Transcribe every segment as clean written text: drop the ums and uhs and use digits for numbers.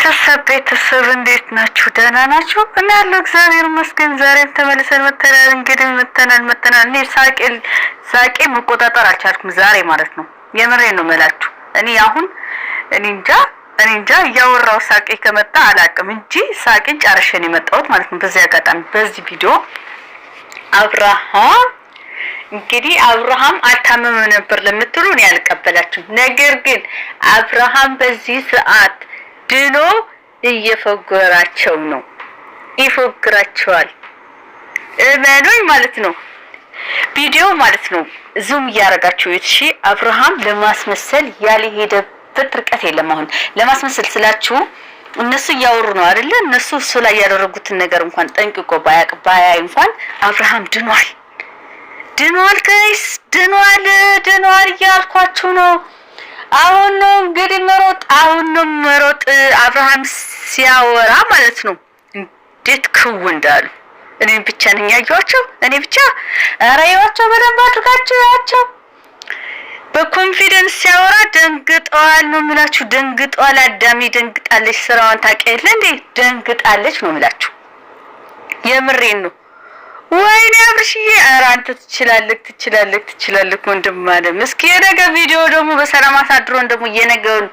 ቤተሰብ እንዴት ናችሁ? ደህና ናችሁ? እኔ ያለው እግዚአብሔር ይመስገን። ዛሬም ተመልሰን መተናል። እንግዲህ መተናል። እኔ ሳቄ መቆጣጠር አልቻልኩም ዛሬ ማለት ነው። የምሬን ነው የምላችሁ። እኔ እንጃ እያወራው ሳቄ ከመጣ አላቅም እንጂ ሳቄን ጨርሼን የመጣሁት ማለት ነው። በዚህ አጋጣሚ በዚህ ቪዲዮ አብርሃም አልታመመ ነበር ለምትሉ እኔ አልቀበላችሁም። ነገር ግን አብርሃም በዚህ ሰዓት ድኖ እየፎገራቸው ነው። ይፎግራቸዋል እመኑኝ ማለት ነው። ቪዲዮ ማለት ነው ዙም እያረጋችሁ እሺ። አብርሃም ለማስመሰል ያልሄደበት ርቀት የለም። አሁን ለማስመሰል ስላችሁ እነሱ እያወሩ ነው አይደለ? እነሱ እሱ ላይ ያደረጉትን ነገር እንኳን ጠንቅቆ ባያይ እንኳን አብርሃም ድኗል ጋይስ፣ ድኗል እያልኳችሁ ነው። አሁን ነው እንግዲህ መሮጥ አብርሃም ሲያወራ ማለት ነው። እንዴት ክው እንዳሉ እኔ ብቻ ነኝ ያያቸው። ኧረ ያቸው በደንብ አድርጋችሁ ያቸው። በኮንፊደንስ ሲያወራ ደንግጠዋል ነው የምላችሁ። ደንግጠዋል። አዳሚ ደንግጣለች። ስራዋን ታውቂያለሽ እንዴ? ደንግጣለች ነው የምላችሁ። የምሬን ነው። ወይኔ አብርሽዬ፣ ኧረ አንተ ትችላለህ ወንድም ማለት። እስኪ የነገ ቪዲዮ ደግሞ በሰላም አሳድሮን ደግሞ የነገውን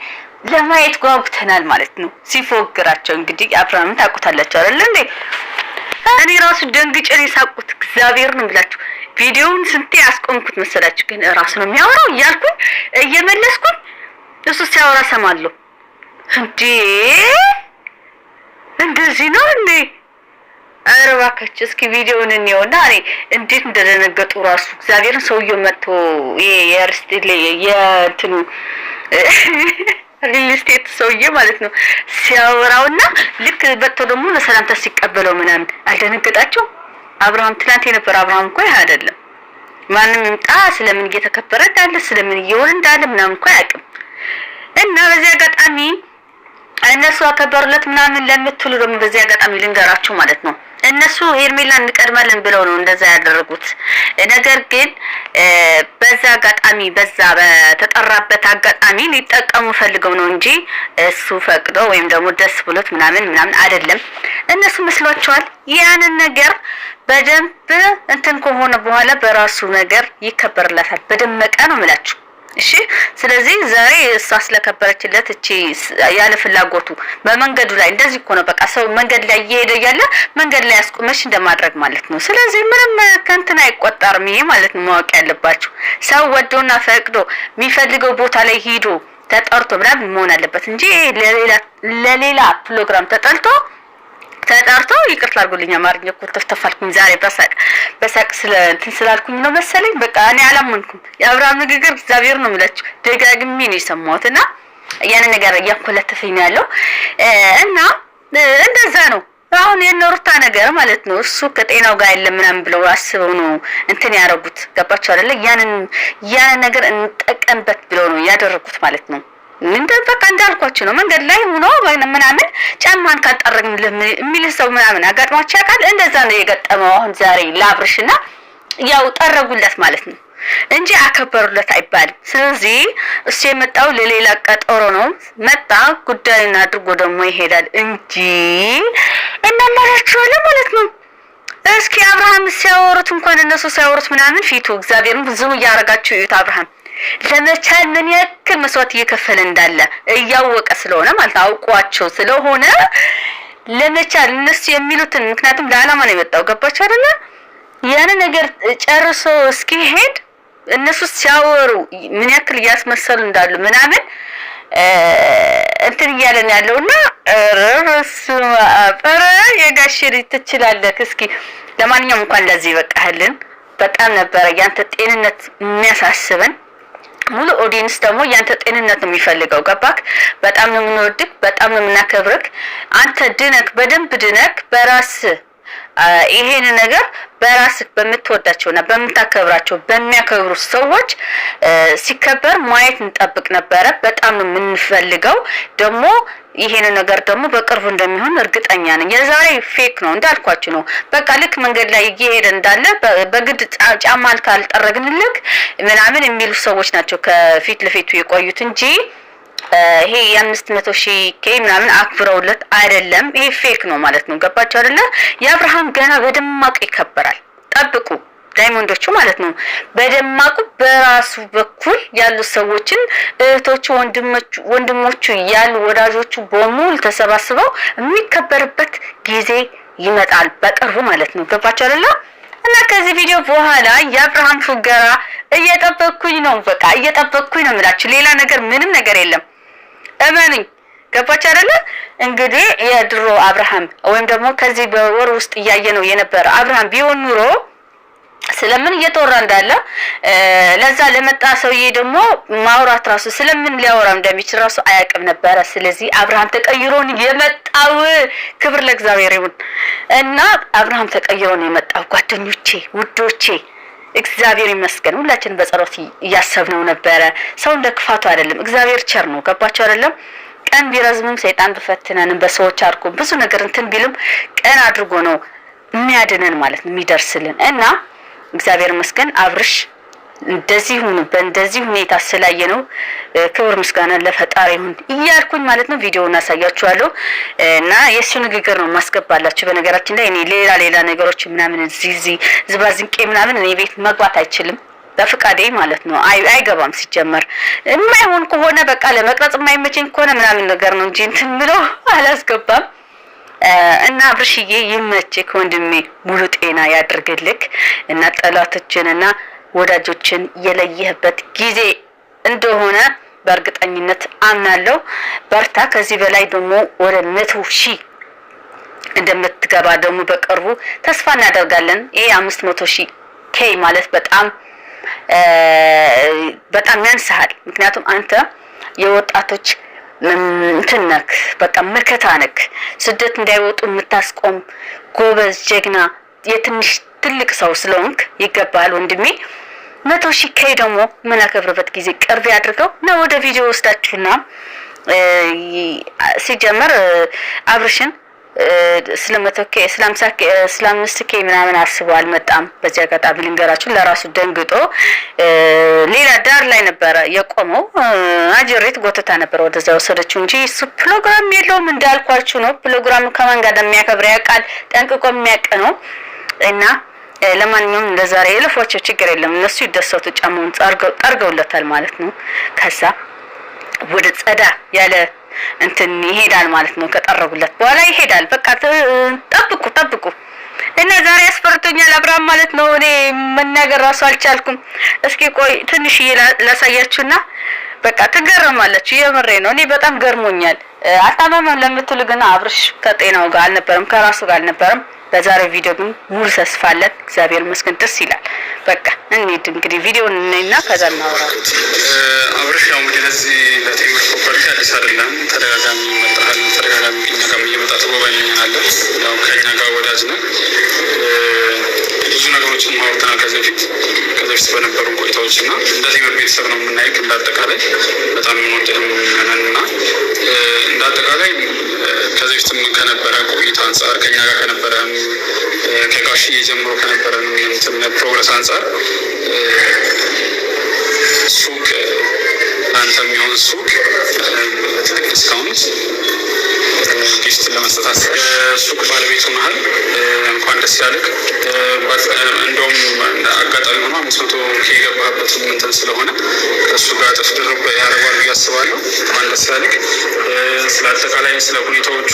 ለማየት ጓጉተናል ማለት ነው። ሲፎግራቸው እንግዲህ አብርሃምን ታውቁታላችሁ አይደል እንዴ? እኔ ራሱ ደንግጬ ነው የሳቁት። እግዚአብሔር ነው ብላችሁ ቪዲዮውን ስንቴ ያስቆምኩት መሰላችሁ? ግን ራሱ ነው የሚያወራው እያልኩኝ እየመለስኩኝ እሱ ሲያወራ ሰማለሁ። እንዴ እንደዚህ ነው እንዴ? ኧረ እባካችሁ እስኪ ቪዲዮውን እንየውና እኔ እንዴት እንደደነገጡ ራሱ እግዚአብሔርን። ሰውየው መጥቶ ሪል ስቴት ሰውዬ ማለት ነው ሲያወራውና ልክ መጥቶ ደግሞ ለሰላምታ ሲቀበለው ምናምን አልደነገጣቸው? አብርሃም ትናንት የነበረ አብርሃም እኮ ይሄ አይደለም። ማንም ይምጣ ስለምን እየተከበረ እንዳለ ስለምን እየሆነ እንዳለ ምናምን እኮ አያውቅም። እና በዚህ አጋጣሚ እነሱ አከበሩለት ምናምን ለምትሉ ደግሞ በዚህ አጋጣሚ ልንገራችሁ ማለት ነው። እነሱ ሄርሜላን እንቀድማለን ብለው ነው እንደዛ ያደረጉት። ነገር ግን በዛ በተጠራበት አጋጣሚ ሊጠቀሙ ፈልገው ነው እንጂ እሱ ፈቅዶ ወይም ደግሞ ደስ ብሎት ምናምን አይደለም። እነሱ መስሏቸዋል። ያንን ነገር በደንብ እንትን ከሆነ በኋላ በራሱ ነገር ይከበርላታል። በደመቀ ነው የምላችሁ። እሺ ስለዚህ ዛሬ እሷ ስለከበረችለት እቺ ያለ ፍላጎቱ በመንገዱ ላይ እንደዚህ እኮ ነው። በቃ ሰው መንገድ ላይ እየሄደ ያለ መንገድ ላይ ያስቆመሽ እንደማድረግ ማለት ነው። ስለዚህ ምንም ከንትና አይቆጠርም ይሄ ማለት ነው። ማወቅ ያለባችሁ ሰው ወዶና ፈቅዶ የሚፈልገው ቦታ ላይ ሂዶ ተጠርቶ ምናምን መሆን አለበት እንጂ ለሌላ ፕሮግራም ተጠርቶ ይቅርታ አድርጉልኝ፣ አማርኛ እኮ ተፍተፋልኩኝ ዛሬ በሳቅ ስላልኩኝ ነው መሰለኝ። በቃ እኔ አላመንኩም። የአብርሃም ንግግር እግዚአብሔር ነው የምላችሁ ደጋግሜ ነው የሰማሁትና ያን ነገር እያኮለተፈኝ ነው ያለው እና እንደዛ ነው። አሁን የኖርታ ነገር ማለት ነው እሱ ከጤናው ጋር አይደለም ምናምን ብለው አስበው ነው እንትን ያደረጉት። ገባችሁ አይደለ? ያን ነገር እንጠቀምበት ብለው ነው ያደረጉት ማለት ነው። በቃ እንዳልኳችሁ ነው። መንገድ ላይ ሆኖ ምናምን ጫማን ካጠረግን የሚል ሰው ምናምን አጋጥሟቸው ያውቃል? እንደዛ ነው የገጠመው አሁን ዛሬ ለአብርሽና ያው ጠረጉለት ማለት ነው እንጂ አከበሩለት አይባልም። ስለዚህ እሱ የመጣው ለሌላ ቀጠሮ ነው። መጣ ጉዳዩን አድርጎ ደግሞ ይሄዳል እንጂ እናማራችኋለን ማለት ነው። እስኪ አብርሃም ሲያወሩት እንኳን እነሱ ሲያወሩት ምናምን ፊቱ እግዚአብሔርን ብዙም እያረጋችሁ እዩት። አብርሃም ለመቻል ምን ያክል መስዋዕት እየከፈለ እንዳለ እያወቀ ስለሆነ ማለት አውቋቸው ስለሆነ ለመቻል እነሱ የሚሉትን ምክንያቱም ለዓላማ ነው የመጣው። ገባችሁ አይደለ? ያን ነገር ጨርሶ እስኪሄድ እነሱ ሲያወሩ ምን ያክል እያስመሰሉ እንዳሉ ምናምን እንትን እያለን ያለውና ኧረ የጋሽሪ ትችላለህ። እስኪ ለማንኛውም እንኳን ለዚህ በቃህልን። በጣም ነበረ ያንተ ጤንነት የሚያሳስበን። ሙሉ ኦዲየንስ ደግሞ ያንተ ጤንነት ነው የሚፈልገው። ገባክ? በጣም ነው የምንወድክ፣ በጣም ነው የምናከብርክ። አንተ ድነክ በደንብ ድነክ በራስ ይሄን ነገር በራስህ በምትወዳቸውና በምታከብራቸው በሚያከብሩ ሰዎች ሲከበር ማየት እንጠብቅ ነበረ። በጣም ነው የምንፈልገው። ደግሞ ይሄን ነገር ደግሞ በቅርቡ እንደሚሆን እርግጠኛ ነኝ። የዛሬ ፌክ ነው እንዳልኳችሁ ነው። በቃ ልክ መንገድ ላይ እየሄደ እንዳለ በግድ ጫማን ካልጠረግንልክ ምናምን የሚሉ ሰዎች ናቸው ከፊት ለፊቱ የቆዩት እንጂ ይሄ የ500,000 ኬ ምናምን አክብረውለት አይደለም። ይሄ ፌክ ነው ማለት ነው። ገባችሁ አይደለ? የአብርሃም ገና በደማቅ ይከበራል። ጠብቁ ዳይመንዶቹ ማለት ነው። በደማቁ በራሱ በኩል ያሉ ሰዎችን እህቶቹ፣ ወንድሞቹ ያሉ ወዳጆቹ በሙሉ ተሰባስበው የሚከበርበት ጊዜ ይመጣል በቅርቡ ማለት ነው። ገባችሁ አይደለ? እና ከዚህ ቪዲዮ በኋላ የአብርሃም ፉገራ እየጠበቅኩኝ ነው። በቃ እየጠበቅኩኝ ነው የምላችሁ። ሌላ ነገር ምንም ነገር የለም። እመኑኝ። ገባችሁ አይደለ? እንግዲህ የድሮ አብርሃም ወይም ደግሞ ከዚህ በወር ውስጥ እያየ ነው የነበረ አብርሃም ቢሆን ኑሮ ስለምን እየተወራ እንዳለ ለዛ ለመጣ ሰውዬ ደግሞ ማውራት ራሱ ስለምን ሊያወራ እንደሚችል ራሱ አያውቅም ነበረ። ስለዚህ አብርሃም ተቀይሮን የመጣው ክብር ለእግዚአብሔር ይሁን እና አብርሃም ተቀይሮን የመጣው ጓደኞቼ፣ ውዶቼ እግዚአብሔር ይመስገን። ሁላችን በጸሎት እያሰብነው ነበረ። ሰው እንደ ክፋቱ አይደለም። እግዚአብሔር ቸር ነው። ገባችሁ አይደለም? ቀን ቢረዝምም ሰይጣን ቢፈትነንም በሰዎች አድርጎ ብዙ ነገር እንትን ቢልም ቀን አድርጎ ነው የሚያድነን ማለት ነው የሚደርስልን እና እግዚአብሔር ይመስገን አብርሽ እንደዚህ ሆኖ በእንደዚህ ሁኔታ ስላየ ነው ክብር ምስጋና ለፈጣሪ ይሁን እያልኩኝ ማለት ነው። ቪዲዮውን አሳያችኋለሁ እና የእሱ ንግግር ነው ማስገባላችሁ። በነገራችን ላይ እኔ ሌላ ነገሮች ምናምን እዚህ ዝባዝንቄ ምናምን እኔ ቤት መግባት አይችልም በፍቃዴ ማለት ነው። አይገባም ሲጀመር የማይሆን ከሆነ በቃ ለመቅረጽ የማይመቸኝ ከሆነ ምናምን ነገር ነው እንጂ እንትን ብሎ አላስገባም። እና አብርሽዬ ይመችክ ወንድሜ፣ ሙሉ ጤና ያድርግልክ እና ጠላቶችንና ወዳጆችን የለየህበት ጊዜ እንደሆነ በእርግጠኝነት አምናለሁ። በርታ። ከዚህ በላይ ደግሞ ወደ 100,000 እንደምትገባ ደግሞ በቅርቡ ተስፋ እናደርጋለን። ይሄ 500,000 ኬ ማለት በጣም ያንስሃል። ምክንያቱም አንተ የወጣቶች እንትን ነክ በቃ መከታ ነክ። ስደት እንዳይወጡ የምታስቆም ጎበዝ ጀግና የትንሽ ትልቅ ሰው ስለሆንክ ይገባል ወንድሜ። 100,000 ኬ ደግሞ ምን አከብርበት ጊዜ ቅርብ ያድርገው ነው። ወደ ቪዲዮ ወስዳችሁና ሲጀመር አብርሽን ስለ5K ምናምን አስቦ አልመጣም። በዚህ አጋጣሚ ልንገራችሁ፣ ለራሱ ደንግጦ ሌላ ዳር ላይ ነበረ የቆመው። አጀሬት ጎተታ ነበረ ወደዛ ወሰደችው እንጂ እሱ ፕሮግራም የለውም እንዳልኳችሁ ነው። ፕሮግራም ከማን ጋር እንደሚያከብር ያውቃል፣ ጠንቅቆ የሚያውቅ ነው። እና ለማንኛውም እንደዛሬ የለፏቸው ችግር የለም። እነሱ ይደሰቱ፣ ጫማውን ጠርገውለታል ማለት ነው። ከዛ ወደ ጸዳ ያለ እንትን ይሄዳል ማለት ነው። ከጠረጉለት በኋላ ይሄዳል። በቃ ጠብቁ እና ዛሬ አስፈርቶኛል አብርሃም ማለት ነው። እኔ መናገር ራሱ አልቻልኩም። እስኪ ቆይ ትንሽ ላሳያችሁና በቃ ትገረማላችሁ። የምሬ ነው። እኔ በጣም ገርሞኛል። አታማማም ለምትሉ ግን አብርሽ ከጤናው ጋር አልነበረም፣ ከራሱ ጋር አልነበረም። በዛሬው ቪዲዮ ግን ሙሉ ተስፋ አለን። እግዚአብሔር ይመስገን ደስ ይላል። በቃ እንሂድ እንግዲህ ቪዲዮውን እናይና ከዛ እናወራለን። አብርሽ ያው እንግዲህ ለዚህ ለቴምር ፕሮፐርቲ አዲስ አይደለም። ተደጋጋሚ መጣሃል። ተደጋጋሚ ከኛ ጋር እየመጣ ትጎበኛለህ። ያው ከኛ ጋር ወዳጅ ነው። ብዙ ነገሮችን ማውርተናል ከዚህ በፊት በነበሩ ቆይታዎች እና እንደ ቴምር ቤተሰብ ነው የምናይክ። እንዳጠቃላይ በጣም የምንወደድም እና እንዳጠቃላይ ከዚህ በፊትም ከነበረ ቆይታ አንጻር ከኛ ጋር ከነበረ ከጋሽዬ ጀምሮ ከነበረ ፕሮግረስ አንጻር ሱቅ ለአንተ የሚሆን ሱቅ ትልቅ ዲስካውንት ጊፍት ለመስጠት ሱቅ ባለቤቱ መሀል እንኳን ደስ ያለህ። እንደውም አጋጣሚ ሆኖ 500K የገባህበት እንትን ስለሆነ ከእሱ ጋር እጥፍ ድርብ ያደርጓል ብዬ አስባለሁ። እንኳን ደስ ያለህ። ስለ አጠቃላይ ስለ ሁኔታዎቹ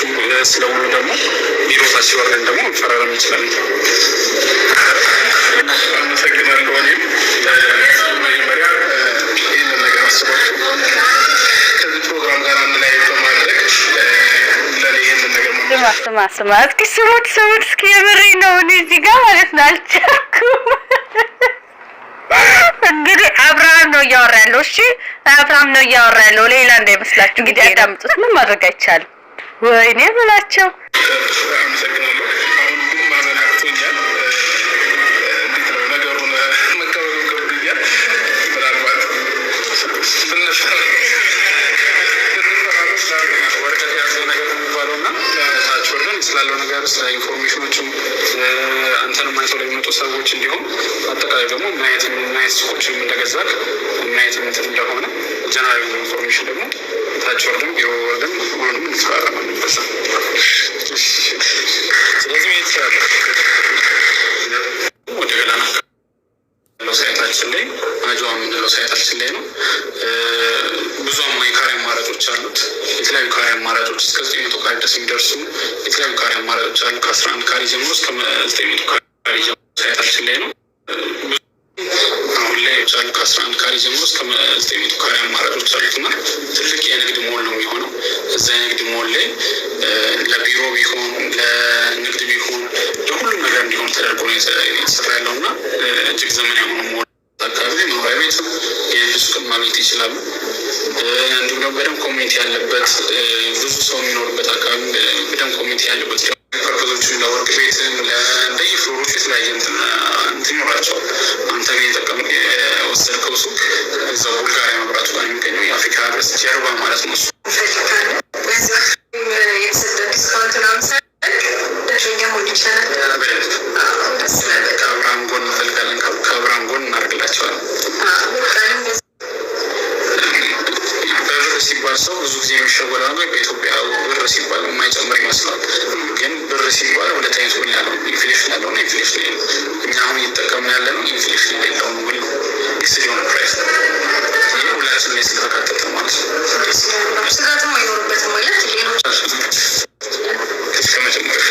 ስለ ሁሉ ደግሞ ቢሮታች ወርደን ደግሞ መፈራረም እንችላለን። አመሰግናለሁ። እኔም መጀመሪያ ይህንን ነገር አስባችሁ ከዚህ ፕሮግራም ጋር አንድ ላይ በማድረግ ስማ እስኪ ስሙት እስኪ የምሬ ነው። እኔ እዚህ ጋር ማለት ነው አልቻልኩም። እንግዲህ አብርሃም ነው እያወራ ያለው። እሺ አብርሃም ነው እያወራ ያለው፣ ሌላ እንዳይመስላችሁ። እንግዲህ አዳምጡት። ምን ማድረግ አይቻልም። ወይኔ ብላቸው ታች ወርደን ስላለው ነገር ስለ ኢንፎርሜሽኖችም አንተንም አይተው ለሚመጡ ሰዎች እንዲሁም አጠቃላይ ደግሞ ማየት ሱቆችንም እንደገዛል ማየት ምንትን እንደሆነ ጀነራል ኢንፎርሜሽን ደግሞ ታች ወርደን ቢሮ ወርደን ሁሉንም እንስራራለን። ስለዚህ ቤት ያለ ወደ ገላና ሳይታችን ላይ አጅዋ የምንለው ሳይታችን ላይ ነው። ብዙ የካሬ አማራጮች አሉት። የተለያዩ ካሬ አማራጮች እስከ 900 ካሬ ድረስ የሚደርሱ የተለያዩ ካሬ አማራጮች አሉ። ከ11 ካሬ ጀምሮ እስከ 900 ካሬ ጀምሮ ሳይታችን ላይ ነው። አሁን ላይ ቻሉ ከ11 ካሬ ጀምሮ እስከ 900 ካሬ አማራጮች አሉት እና ትልቅ የንግድ ሞል ነው የሚሆነው። እዛ የንግድ ሞል ላይ ለቢሮ ቢሆን ለንግድ ቢሆን ለሁሉም ነገር እንዲሆን ተደርጎ ነው የተሰራ ያለው እና እጅግ ዘመናዊ የሆኑ ሞል አካባቢ መኖሪያ ቤት የንግድ ሱቅ ማግኘት ይችላሉ። እንዲሁም ደግሞ በደንብ ኮሚኒቲ ያለበት ብዙ ሰው የሚኖርበት አካባቢ በደንብ ኮሚኒቲ ያለበት ፐርፖዞቹ ለወርቅ ቤት ለእንደየ ፍሎሮቹ የተለያየ እንትን ይኖራቸዋል። አንተ ግን የወሰድከው ሱቅ እዛ ቡልጋሪያ መብራቱ ጋር የሚገኘው የአፍሪካ ህብረት ጀርባ ማለት ነው። ከአብርሃም ጎን እንፈልጋለን። ከአብርሃም ጎን እናደርግላቸዋለን። ብር ሲባል ሰው ብዙ ጊዜ የሚሸወደው ነገር በኢትዮጵያ ብር ሲባል የማይጨምር ይመስላል። ግን ብር ሲባል ሁለት አይነት ውል ያለው ኢንፍሌሽን ያለው እና ኢንፍሌሽን የሌለው። እኛ አሁን እየተጠቀምን ያለ ነው ኢንፍሌሽን የሌለው ውል ፊክስድ የሆነ ፕራይስ ነው። ይህ ሁላችን ላይ ስለተካተተ ማለት ነው። ስጋትም አይኖርበትም ማለት እስከ መጀመሪያ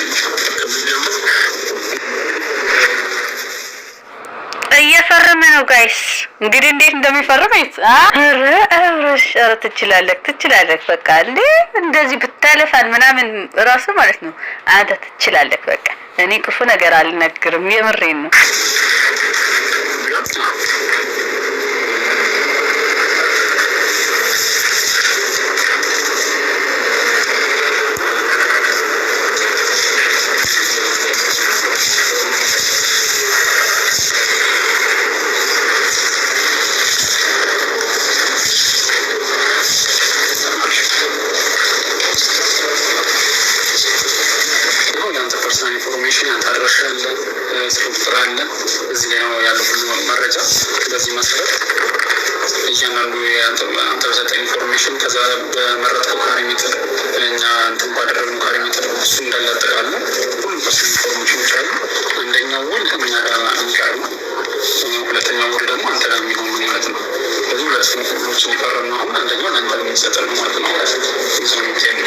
እየፈረመ ነው ጋይስ። እንግዲህ እንዴት እንደሚፈርም ትችላለህ። በቃ እንዴ እንደዚህ ብታለፋን ምናምን ራሱ ማለት ነው አንተ ትችላለህ። በቃ እኔ ክፉ ነገር አልነግርም፣ የምሬን ነው። ኢንፎርሜሽን ያንታደረሻ አለ ስክሪፕተር አለ። እዚህ ላይ ነው ያለው ሁሉ መረጃ። በዚህ መሰረት እያንዳንዱ አንተ በሰጠኝ ኢንፎርሜሽን ከዛ በመረጥከው ካሬ ሜትር እኛ እንትን ባደረግነው ካሬ ሜትር እሱ እንዳላጠቃለ ሁሉም ፐርሰንት ኢንፎርሜሽኖች አሉ። አንደኛው ውል እኛ ጋር የሚቀር ነው። ሁለተኛው ውል ደግሞ አንተ ጋር የሚሆን ማለት ነው። ስለዚህ ሁለት ውሎች ሊፈረም ነው። አሁን አንደኛው ለአንተ የሚሰጠ ነው ማለት ነው። ይዘው ጊዜ ነው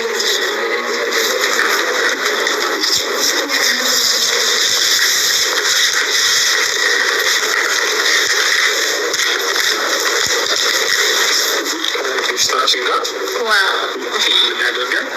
ያደርጋል።